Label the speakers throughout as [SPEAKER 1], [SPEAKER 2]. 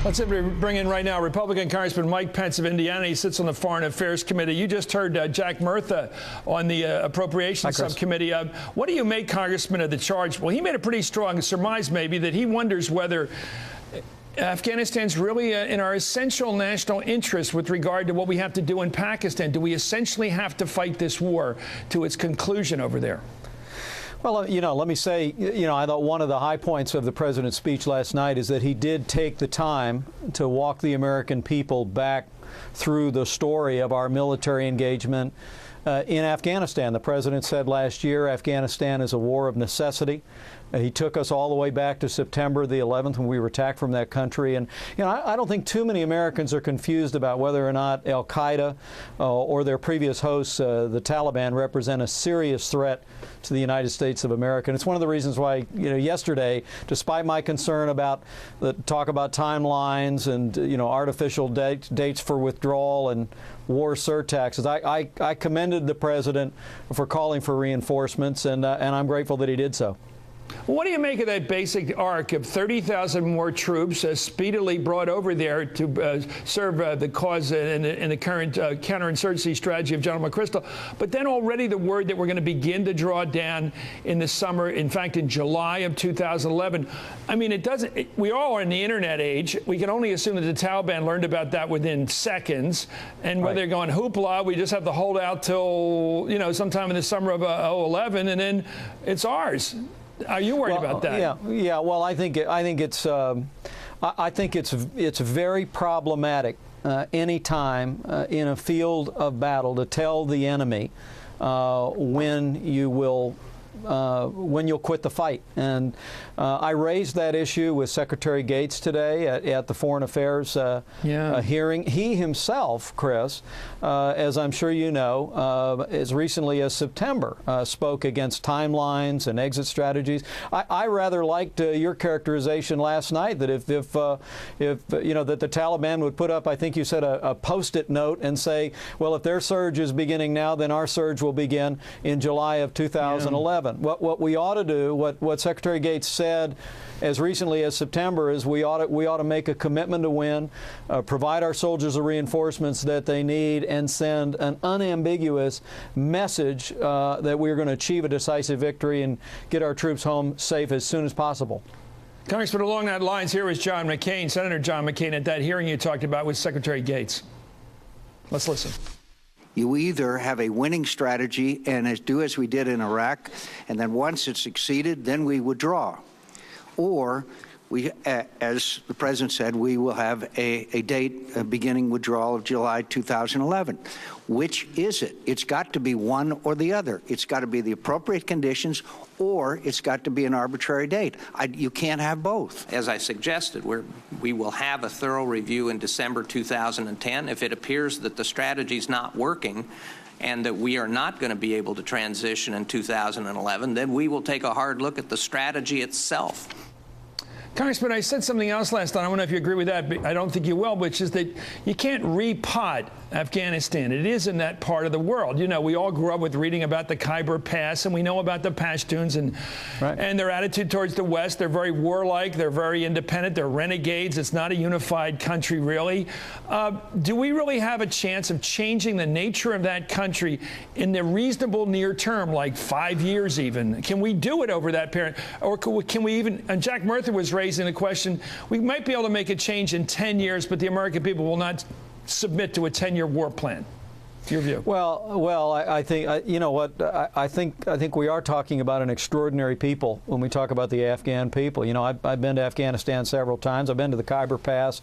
[SPEAKER 1] Let's bring in right now Republican Congressman Mike Pence of Indiana. He sits on the Foreign Affairs Committee. You just heard Jack Murtha on the Appropriations Subcommittee. What do you make, Congressman, of the charge? Well, he made a pretty strong surmise, maybe, that he wonders whether Afghanistan's really in our essential national interest with regard to what we have to do in Pakistan. Do we essentially have to fight this war to its conclusion over there?
[SPEAKER 2] Well, let me say, I thought one of the high points of the president's speech last night is that he did take the time to walk the American people back through the story of our military engagement in Afghanistan. The president said last year Afghanistan is a war of necessity. He took us all the way back to September the 11th when we were attacked from that country. And, I don't think too many Americans are confused about whether or not al-Qaeda or their previous hosts, the Taliban, represent a serious threat to the United States of America. And it's one of the reasons why, yesterday, despite my concern about the talk about timelines and, artificial dates for withdrawal and war surtaxes, I commended the president for calling for reinforcements, and I'm grateful that he did so.
[SPEAKER 1] What do you make of that basic arc of 30,000 more troops speedily brought over there to serve the cause in the current counterinsurgency strategy of General McChrystal? But then already the word that we're going to begin to draw down in the summer, in fact, in July of 2011. I mean, we all are in the Internet age. We can only assume that the Taliban learned about that within seconds. And whether they're going hoopla, we just have to hold out till, sometime in the summer of 2011, and then it's ours. Are you worried about that?
[SPEAKER 2] Yeah. Well, I think it's very problematic any time in a field of battle to tell the enemy when you'll quit the fight. And I raised that issue with Secretary Gates today at the Foreign Affairs hearing. He himself, Chris, as I'm sure you know, as recently as September, spoke against timelines and exit strategies. I rather liked your characterization last night that if that the Taliban would put up, I think you said, a post-it note and say, well, if their surge is beginning now, then our surge will begin in July of 2011. What we ought to do, what Secretary Gates said as recently as September, is we ought to make a commitment to win, provide our soldiers the reinforcements that they need, and send an unambiguous message that we're going to achieve a decisive victory and get our troops home safe as soon as possible.
[SPEAKER 1] Congressman, along that lines, here is John McCain, Senator John McCain, at that hearing you talked about with Secretary Gates. Let's listen.
[SPEAKER 3] You either have a winning strategy and do as we did in Iraq, and then once it's succeeded, then we withdraw. Or we, as the president said, we will have a date beginning withdrawal of July 2011. Which is it? It's got to be one or the other. It's got to be the appropriate conditions, or it's got to be an arbitrary date. You can't have both.
[SPEAKER 4] As I suggested, we will have a thorough review in December 2010. If it appears that the strategy's not working and that we are not going to be able to transition in 2011, then we will take a hard look at the strategy itself.
[SPEAKER 1] Congressman, I said something else last time. I don't know if you agree with that, but I don't think you will, which is that you can't repot Afghanistan. It is in that part of the world. We all grew up with reading about the Khyber Pass, and we know about the Pashtuns and their attitude towards the West. They're very warlike. They're very independent. They're renegades. It's not a unified country, really. Do we really have a chance of changing the nature of that country in the reasonable near term, like 5 years even? Can we do it over that period? Or can we even, and Jack Murtha was raising the question, we might be able to make a change in 10 years, but the American people will not submit to a 10-year war plan. Your view?
[SPEAKER 2] Well, I think I think we are talking about an extraordinary people when we talk about the Afghan people. I've been to Afghanistan several times. I've been to the Khyber Pass.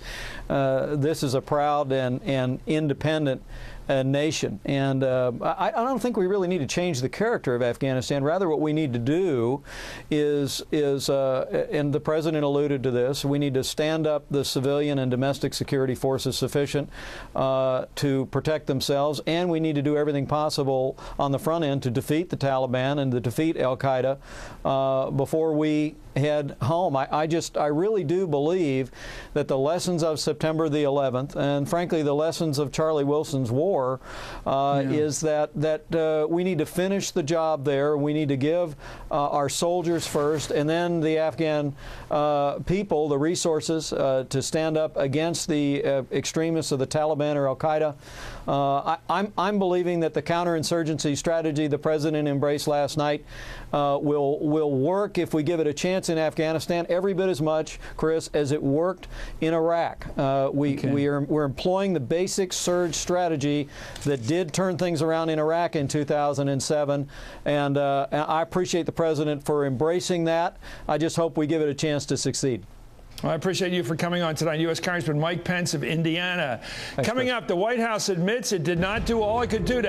[SPEAKER 2] This is a proud and independent nation, and I don't think we really need to change the character of Afghanistan. Rather, what we need to do is and the president alluded to this, we need to stand up the civilian and domestic security forces sufficient to protect themselves, and we need to do everything possible on the front end to defeat the Taliban and to defeat al-Qaeda before we head home. I really do believe that the lessons of September the 11th, and frankly the lessons of Charlie Wilson's war, is that we need to finish the job there. We need to give our soldiers first, and then the Afghan people the resources to stand up against the extremists of the Taliban or Al-Qaeda. I'm believing that the counterinsurgency strategy the President embraced last night will work if we give it a chance in Afghanistan every bit as much, Chris, as it worked in Iraq. We're employing the basic surge strategy that did turn things around in Iraq in 2007, and I appreciate the President for embracing that. I just hope we give it a chance to succeed.
[SPEAKER 1] Well, I appreciate you for coming on tonight. U.S. Congressman Mike Pence of Indiana. Coming up, the White House admits it did not do all it could do to help